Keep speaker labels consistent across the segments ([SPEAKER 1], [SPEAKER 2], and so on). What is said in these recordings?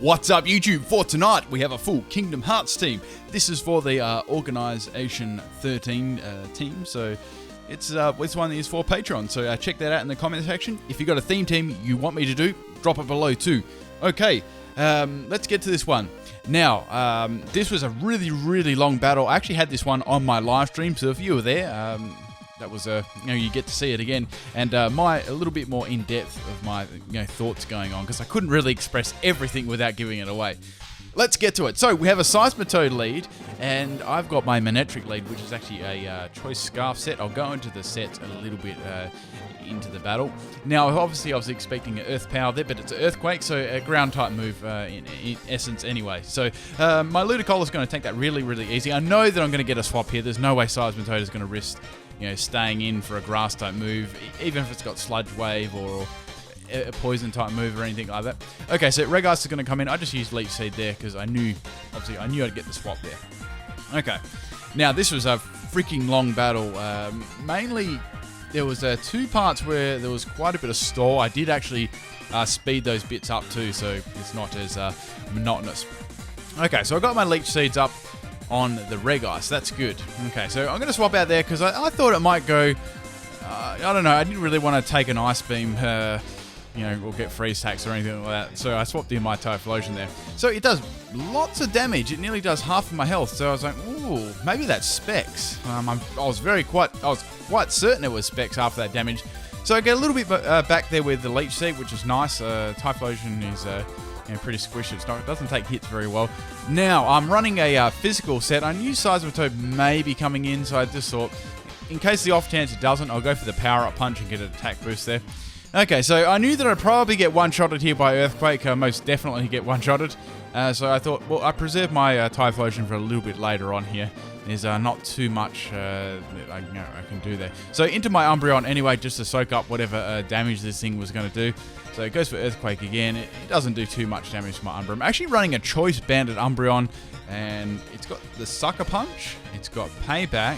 [SPEAKER 1] What's up, YouTube? For tonight, we have a full Kingdom Hearts team. This is for the Organization 13 team, so it's one that is for Patreon. So check that out in the comment section. If you've got a theme team you want me to do, drop it below too. Okay, let's get to this one. Now, this was a really long battle. I actually had this one on my live stream, so if you were there, that was you get to see it again, and a little bit more in depth of my thoughts going on, because I couldn't really express everything without giving it away. Let's get to it. So we have a Seismitoad lead, and I've got my Manectric lead, which is actually a choice scarf set. I'll go into the sets a little bit into the battle. Now, obviously, I was expecting an Earth Power there, but it's an Earthquake, so a ground type move in essence anyway. So my Ludicolo is going to take that really easy. I know that I'm going to get a swap here. There's no way Seismitoad is going to risk staying in for a grass type move, even if it's got Sludge Wave or a poison type move or anything like that. Okay, so Regice is going to come in. I just used Leech Seed there because I knew I'd get the swap there. Okay, now this was a freaking long battle. Mainly, there was two parts where there was quite a bit of stall. I did actually speed those bits up too, so it's not as monotonous. Okay, so I got my Leech Seeds up on the Regice. That's good. Okay, so I'm going to swap out there because I thought it might go... I don't know, I didn't really want to take an Ice Beam, or get Freeze Tax or anything like that. So I swapped in my Typhlosion there. So it does lots of damage. It nearly does half of my health. So I was like, ooh, maybe that's Specs. I was quite certain it was Specs after that damage. So I get a little bit back there with the Leech Seed, which is nice. Typhlosion is... pretty squishy. It doesn't take hits very well. Now, I'm running a physical set. I knew Seismitoad may be coming in, so I just thought, in case the off chance it doesn't, I'll go for the power-up punch and get an attack boost there. Okay, so I knew that I'd probably get one-shotted here by Earthquake. Most definitely get one-shotted. So I thought, well, I preserved my Typhlosion for a little bit later on here. There's not too much I can do there. So into my Umbreon anyway, just to soak up whatever damage this thing was going to do. So it goes for Earthquake again. It doesn't do too much damage to my Umbreon. I'm actually running a Choice Banded Umbreon, and it's got the Sucker Punch, it's got Payback,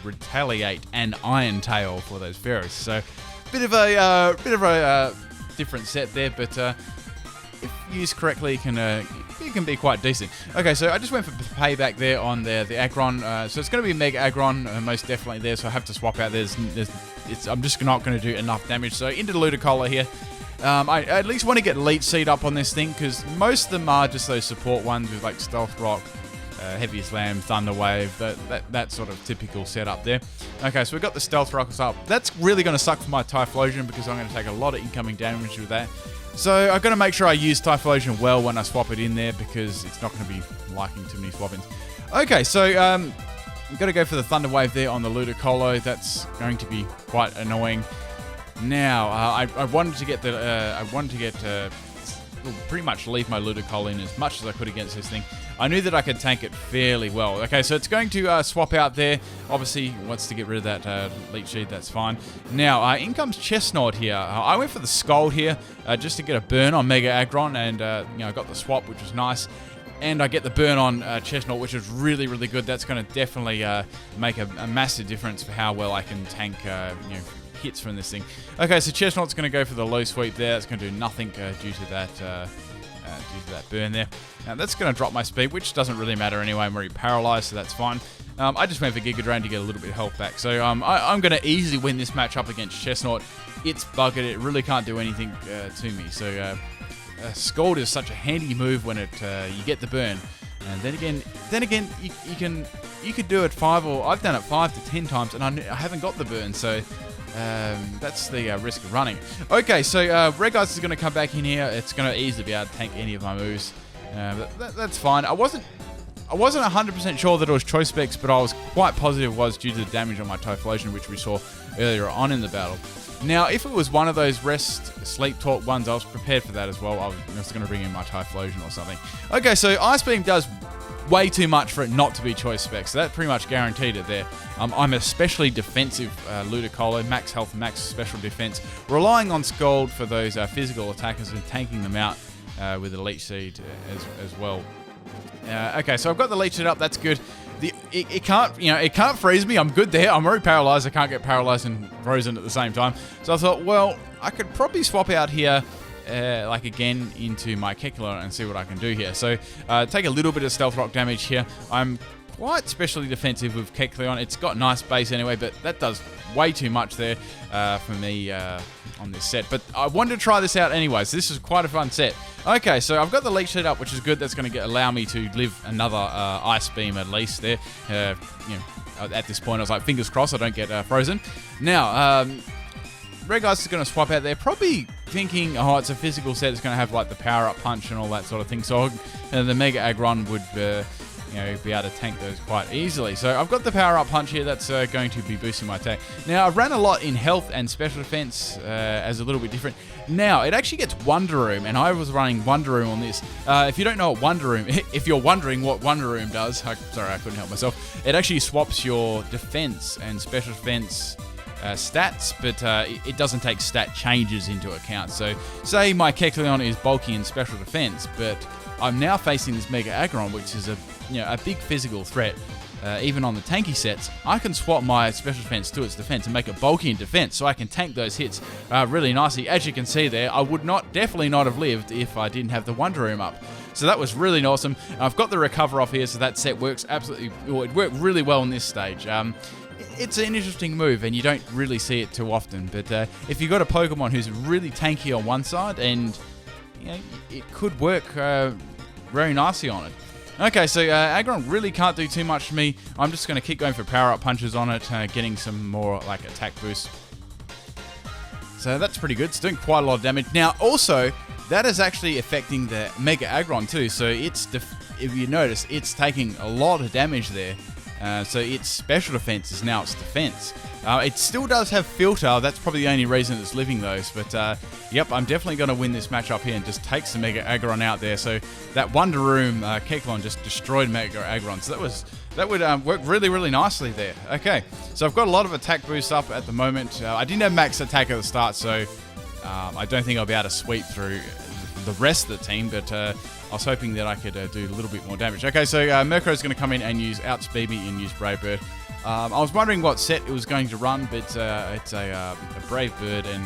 [SPEAKER 1] Retaliate, and Iron Tail for those Ferris. So bit of a different set there, but if used correctly, it can be quite decent. Okay, so I just went for Payback there on the Aggron. So it's going to be Mega Aggron, most definitely there, so I have to swap out. I'm just not going to do enough damage. So into the Ludicolo here. I at least want to get Leech Seed up on this thing, because most of them are just those support ones with like Stealth Rock, Heavy Slam, Thunder Wave, that sort of typical setup there. Okay, so we've got the Stealth Rockets up. That's really going to suck for my Typhlosion, because I'm going to take a lot of incoming damage with that. So I've got to make sure I use Typhlosion well when I swap it in there, because it's not going to be liking too many swap-ins. Okay, so I'm going to go for the Thunder Wave there on the Ludicolo. That's going to be quite annoying. Now, I wanted to get pretty much leave my Ludicolo in as much as I could against this thing. I knew that I could tank it fairly well. Okay, so it's going to swap out there. Obviously, wants to get rid of that Leech Seed. That's fine. Now, in comes Chestnut here. I went for the Scald here just to get a burn on Mega Aggron, and I got the swap, which was nice. And I get the burn on Chestnut, which is really good. That's going to definitely make a massive difference for how well I can tank hits from this thing. Okay, so Chestnut's going to go for the low sweep there. It's going to do nothing due to that burn there. Now that's going to drop my speed, which doesn't really matter anyway. I'm already paralyzed, so that's fine. I just went for Giga Drain to get a little bit of health back. So I'm going to easily win this match up against Chestnut. It's buggered. It really can't do anything to me. So Scald is such a handy move when you get the burn. And then again, you could do it I've done it 5 to 10 times, and I haven't got the burn. So that's the risk of running. Okay, so Regice is going to come back in here. It's going to easily be able to tank any of my moves. That's fine. I wasn't 100% sure that it was Choice Specs, but I was quite positive it was due to the damage on my Typhlosion, which we saw earlier on in the battle. Now, if it was one of those Rest, Sleep Talk ones, I was prepared for that as well. I was going to bring in my Typhlosion or something. Okay, so Ice Beam does way too much for it not to be Choice Specs, so that pretty much guaranteed it there. I'm especially defensive Ludicolo, max health, max special defense, relying on Scald for those physical attackers and tanking them out with the Leech Seed as well. Okay, so I've got the Leech Seed up, that's good. It can't freeze me. I'm good there. I'm already paralyzed. I can't get paralyzed and frozen at the same time. So I thought, well, I could probably swap out here like again into my Kekulon and see what I can do here. So take a little bit of Stealth Rock damage here. I'm quite specially defensive with Kecleon. It's got nice base anyway, but that does way too much there for me on this set. But I wanted to try this out anyway, so this is quite a fun set. Okay, so I've got the Leech Seed up, which is good. That's going to allow me to live another Ice Beam at least there. At this point, I was like, fingers crossed I don't get frozen. Now, Red Geist is going to swap out there, probably thinking, oh, it's a physical set. It's going to have like the power-up punch and all that sort of thing. So the Mega Aggron would be able to tank those quite easily. So I've got the power-up punch here. That's going to be boosting my attack. Now, I've ran a lot in health and special defense as a little bit different. Now, it actually gets Wonder Room, and I was running Wonder Room on this. If you don't know what Wonder Room, if you're wondering what Wonder Room does, sorry, I couldn't help myself. It actually swaps your defense and special defense stats, but it doesn't take stat changes into account. So, say my Kecleon is bulky in special defense, but I'm now facing this Mega Aggron, which is a big physical threat. Even on the tanky sets, I can swap my special defense to its defense and make it bulky in defense, so I can tank those hits really nicely. As you can see there, I would definitely not have lived if I didn't have the Wonder Room up. So that was really awesome. I've got the recover off here, so that set works absolutely. Well, it worked really well in this stage. It's an interesting move, and you don't really see it too often. But if you've got a Pokemon who's really tanky on one side, and it could work very nicely on it. Okay, so Aggron really can't do too much for me. I'm just going to keep going for power-up punches on it, getting some more like attack boost. So that's pretty good. It's doing quite a lot of damage. Now, also, that is actually affecting the Mega Aggron too. So if you notice, it's taking a lot of damage there. So its special defense is now its defense. It still does have filter. That's probably the only reason it's living those. But yep, I'm definitely going to win this matchup here and just take some Mega Aggron out there. So that Wonder Room Kecleon just destroyed Mega Aggron. So that would work really, really nicely there. Okay, so I've got a lot of attack boosts up at the moment. I didn't have max attack at the start, so I don't think I'll be able to sweep through the rest of the team. But I was hoping that I could do a little bit more damage. Okay, so Murkrow's going to come in and outspeed me and use Brave Bird. I was wondering what set it was going to run, but it's a Brave Bird, and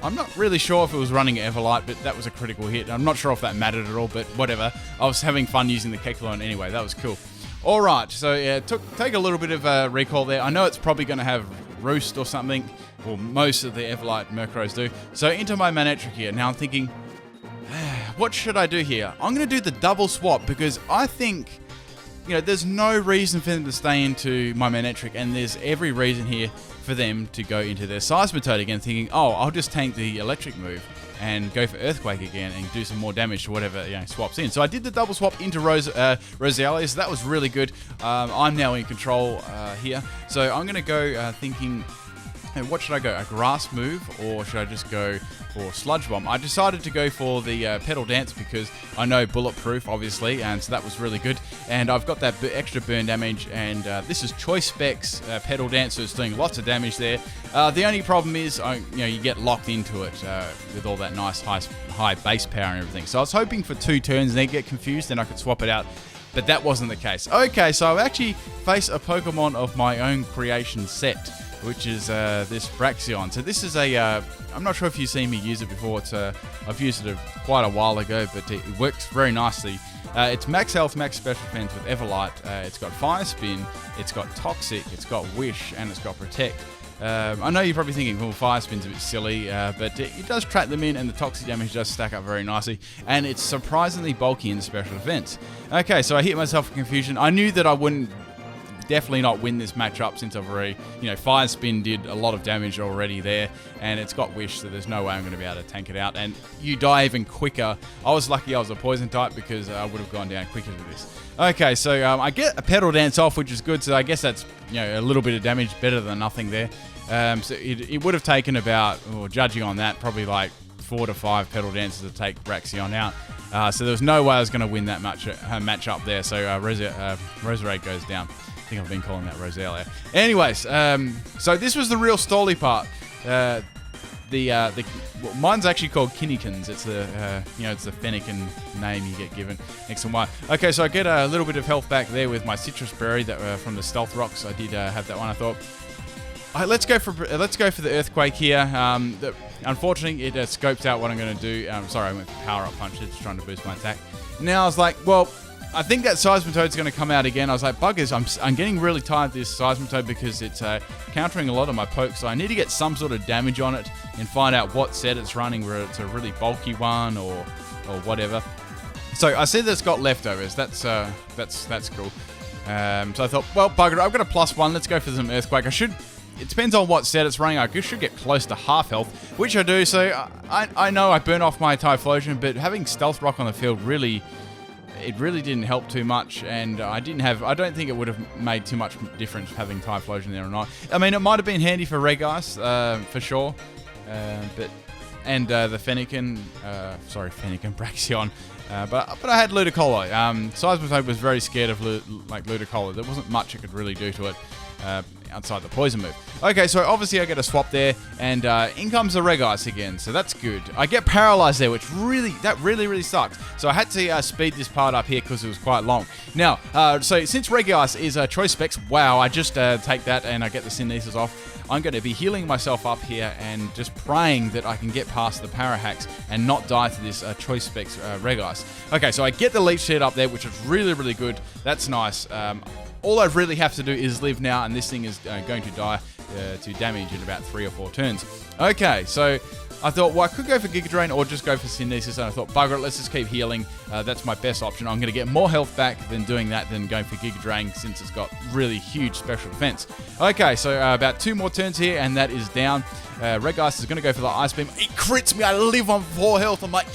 [SPEAKER 1] I'm not really sure if it was running Everlight, but that was a critical hit. I'm not sure if that mattered at all, but whatever. I was having fun using the Kecleon anyway. That was cool. All right, so yeah, take a little bit of recall there. I know it's probably going to have Roost or something, or most of the Everlight Murkrows do. So into my Manectric here. Now I'm thinking, what should I do here? I'm going to do the double swap because I think, there's no reason for them to stay into my Manectric, and there's every reason here for them to go into their Seismitoad again, thinking, oh, I'll just tank the electric move and go for Earthquake again and do some more damage to whatever swaps in. So I did the double swap into Roselia, so that was really good. I'm now in control here. So I'm going to go thinking, what should I go? A grass move, or should I just go for Sludge Bomb? I decided to go for the Petal Dance because I know bulletproof, obviously, and so that was really good. And I've got that extra burn damage, and this is Choice Specs Petal Dance, so it's doing lots of damage there. The only problem is, you get locked into it with all that nice high base power and everything. So I was hoping for 2 turns and then get confused, then I could swap it out. But that wasn't the case. Okay, so I actually face a Pokemon of my own creation set, which is this Braxion. So this is I'm not sure if you've seen me use it before. I've used it quite a while ago, but it works very nicely. It's max health, max special defense with Everlight. It's got Fire Spin, it's got Toxic, it's got Wish, and it's got Protect. I know you're probably thinking, well, Fire Spin's a bit silly, but it does trap them in, and the Toxic damage does stack up very nicely, and it's surprisingly bulky in the special defense. Okay, so I hit myself in confusion. I knew that I wouldn't definitely not win this matchup since I've already, Fire Spin did a lot of damage already there, and it's got Wish, so there's no way I'm going to be able to tank it out, and you die even quicker. I was lucky I was a Poison type because I would have gone down quicker to this. Okay, so I get a Petal Dance off, which is good, so I guess that's a little bit of damage, better than nothing there. So it would have taken about, judging on that, probably like 4 to 5 Petal Dances to take Braxion out. So there was no way I was going to win that match up there, so Roserade goes down. I think I've been calling that Roselia. Anyways, so this was the real stally part. Mine's actually called Kinnykins. It's it's the Fennekin name you get given. X and Y. Okay, so I get a little bit of health back there with my Citrus Berry that from the Stealth Rocks. I did have that one. I thought, Let's go for the Earthquake here. Unfortunately, it scopes out what I'm going to do. Sorry, I went for Power Up Punch. It's trying to boost my attack. Now I was like, well, I think that Seismitoad's going to come out again. I was like, buggers, I'm getting really tired of this Seismitoad because it's countering a lot of my pokes. So I need to get some sort of damage on it and find out what set it's running, whether it's a really bulky one or whatever. So I see that it's got leftovers. That's cool. So I thought, well, bugger it, I've got a +1. Let's go for some Earthquake. It depends on what set it's running. I should get close to half health, which I do. So I know I burn off my Typhlosion, but having Stealth Rock on the field really didn't help too much. And I don't think it would have made too much difference having Typhlosion there or not. I mean, it might have been handy for Regice, for sure. The Fennekin, Braxion. But I had Ludicolo. Seismitoad was very scared of Ludicolo. There wasn't much it could really do to it outside the poison move. Okay, so obviously I get a swap there, and in comes the Regice again, so that's good. I get paralyzed there, which really sucks. So I had to speed this part up here because it was quite long. Now, so since Regice is Choice Specs, wow, I just take that and I get the Synthesis off. I'm going to be healing myself up here and just praying that I can get past the Parahax and not die to this Choice Specs Regice. Okay, so I get the Leech Seed up there, which is really good. That's nice. All I really have to do is live now, and this thing is going to die to damage in about 3 or 4 turns. Okay, so I thought, well, I could go for Giga Drain or just go for Synthesis, and I thought, bugger it, let's just keep healing. That's my best option. I'm going to get more health back than doing that than going for Giga Drain, since it's got really huge special defense. Okay, so about 2 more turns here, and that is down. Regice is going to go for the Ice Beam. It crits me. I live on 4 health. I'm like,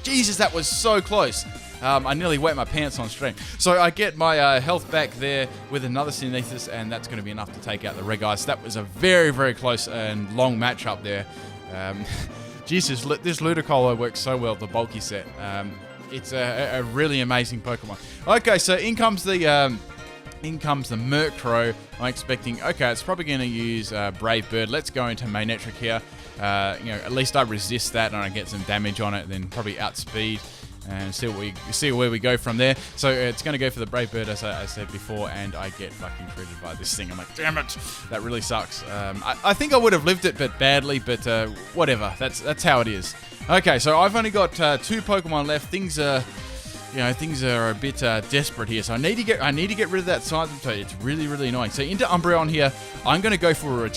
[SPEAKER 1] Jesus, that was so close. I nearly wet my pants on stream. So I get my health back there with another Synthesis, and that's going to be enough to take out the Regice. That was a very close and long matchup there. Jesus, this Ludicolo works so well, the bulky set. It's a really amazing Pokemon. Okay, so in comes the Murkrow. I'm expecting, okay, it's probably going to use Brave Bird. Let's go into Manectric here. At least I resist that and I get some damage on it, then probably outspeed and see where we go from there. So it's going to go for the Brave Bird, as I said before, and I get fucking treated by this thing. I'm like, damn it, that really sucks. I think I would have lived it, but badly. But whatever, that's how it is. Okay, so I've only got 2 Pokemon left. Things are a bit desperate here. So I need to get rid of that Seismitoad. It's really annoying. So into Umbreon here, I'm going to go for a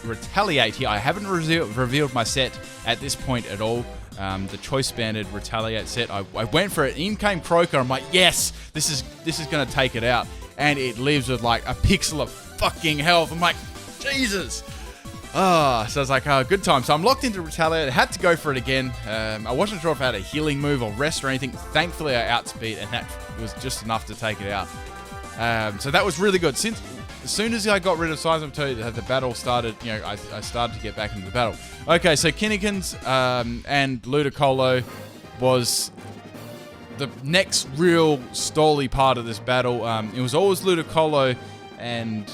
[SPEAKER 1] Retaliate here. I haven't revealed my set at this point at all. The Choice Banded Retaliate set. I went for it. In came Croaker. I'm like, yes, this is going to take it out. And it lives with like a pixel of fucking health. I'm like, Jesus. So I was like, good time. So I'm locked into Retaliate. I had to go for it again. I wasn't sure if I had a healing move or rest or anything. Thankfully, I outspeed, and that was just enough to take it out. So that was really good. As soon as I got rid of Seismitoad, the battle started, I started to get back into the battle. Okay, so Kinnikins and Ludicolo was the next real stally part of this battle. It was always Ludicolo, and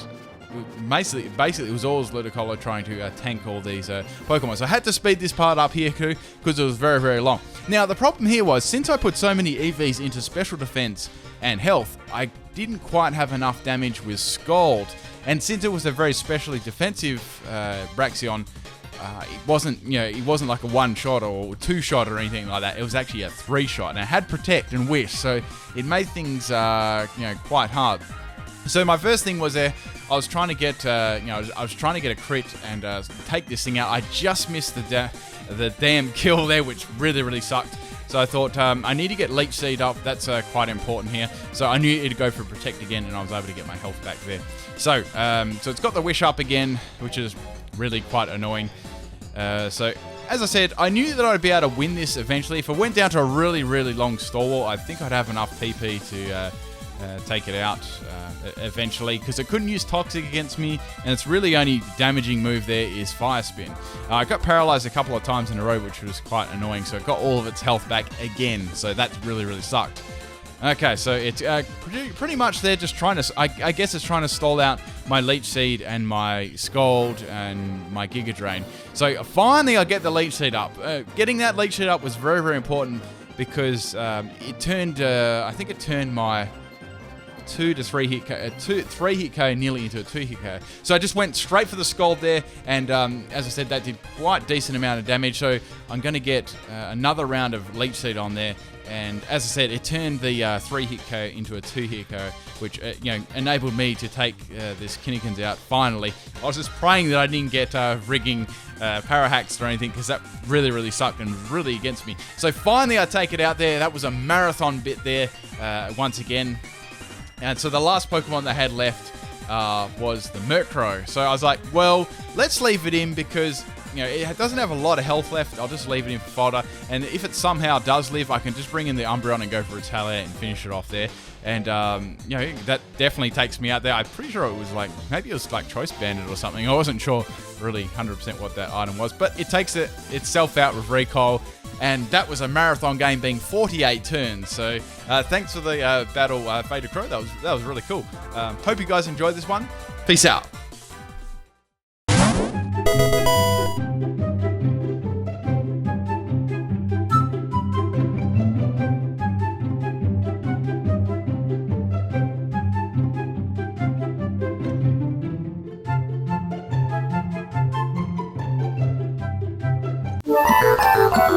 [SPEAKER 1] basically it was always Ludicolo trying to tank all these Pokemon. So I had to speed this part up here too, because it was very long. Now, the problem here was, since I put so many EVs into special defense and health, I didn't quite have enough damage with Scald. And since it was a very specially defensive Braxion, it wasn't like a 1-shot or 2-shot or anything like that. It was actually a 3-shot, and it had Protect and Wish, so it made things quite hard. So my first thing was I was trying to get a crit and take this thing out. I just missed the damn kill there, which really sucked. So I thought, I need to get Leech Seed up. That's quite important here. So I knew to go for Protect again, and I was able to get my health back there. So it's got the Wish up again, which is really quite annoying. So as I said, I knew that I'd be able to win this eventually. If it went down to a really long stall, I think I'd have enough PP to take it out eventually, because it couldn't use Toxic against me, and its really only damaging move there is Fire Spin. I got paralyzed a couple of times in a row, which was quite annoying, so it got all of its health back again, so that really sucked. Okay, so it's pretty much there, just trying to, I guess it's trying to stall out my Leech Seed and my Scald and my Giga Drain. So finally I get the Leech Seed up. Getting that Leech Seed up was very important, because it turned, I think it turned my 2 to 3 hit KO, 3 hit KO nearly into a 2 hit KO. So I just went straight for the Scald there, and as I said, that did quite decent amount of damage. So I'm going to get another round of Leech Seed on there. And as I said, it turned the 3 hit KO into a 2 hit KO, which enabled me to take this Kinnekins out finally. I was just praying that I didn't get rigging Parahaxed or anything, because that really sucked and really against me. So finally I take it out there. That was a marathon bit there once again. And so the last Pokemon they had left was the Murkrow. So I was like, well, let's leave it in because it doesn't have a lot of health left. I'll just leave it in for fodder. And if it somehow does live, I can just bring in the Umbreon and go for Retaliate and finish it off there. And, that definitely takes me out there. I'm pretty sure it was maybe it was Choice Bandit or something. I wasn't sure really 100% what that item was. But it takes itself out with Recoil. And that was a marathon game being 48 turns. So thanks for the battle, Faded Crow. That was really cool. Hope you guys enjoyed this one. Peace out.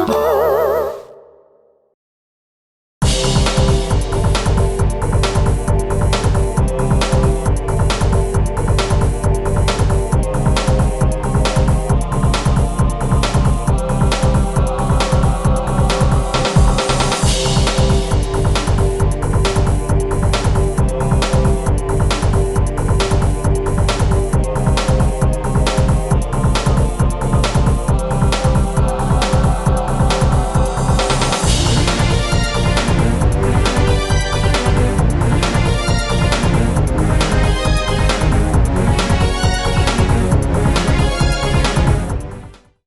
[SPEAKER 2] Oh,